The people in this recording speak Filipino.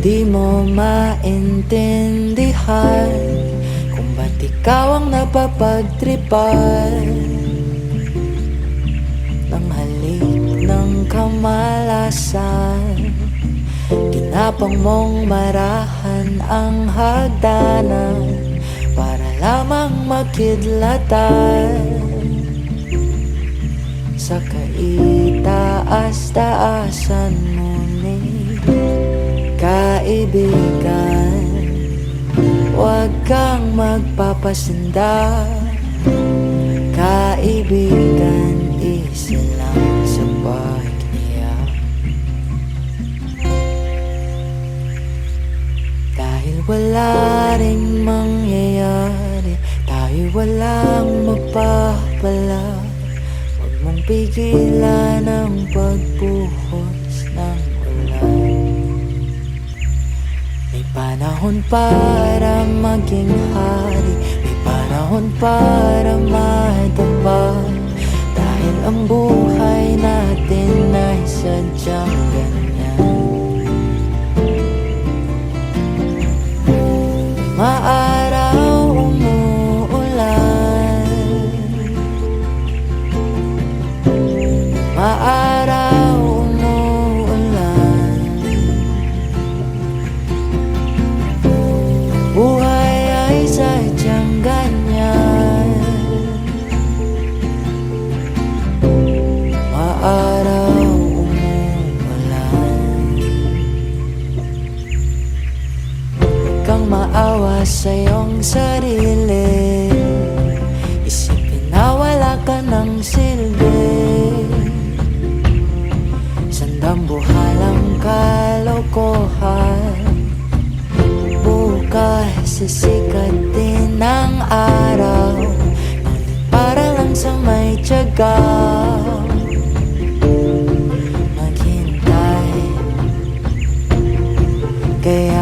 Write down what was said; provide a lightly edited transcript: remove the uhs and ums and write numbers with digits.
Di mo maintindihan kung ba't ikaw ang napapagtripan ng halik ng kamalasan. Tinapang mong marahan ang hagdanan para lamang makidlatan sa kaitaas-taasan. Ngunit kaibigan, huwag kang magpapasinda. Kaibigan, isa lang sa pagniyak. Dahil wala ring mangyayari, tayo walang mapapala. Huwag mong pigilan ang pagbuhos ng ulan. May panahon para maging hari, may panahon para matapag. Dahil ang buhay natin ay sadyang ganyan. Maaraw umuulan, maaraw umuulan. Buhay ay sadyang ganyan. Maaraw umuulan. Huwag kang maawa sa iyong sarili, isipin na wala ka ng silbi. Sandambuhalang kalokohan, bukas sisikat din ang araw. Ngunit para lang sa may tiyaga maghintay. Kaya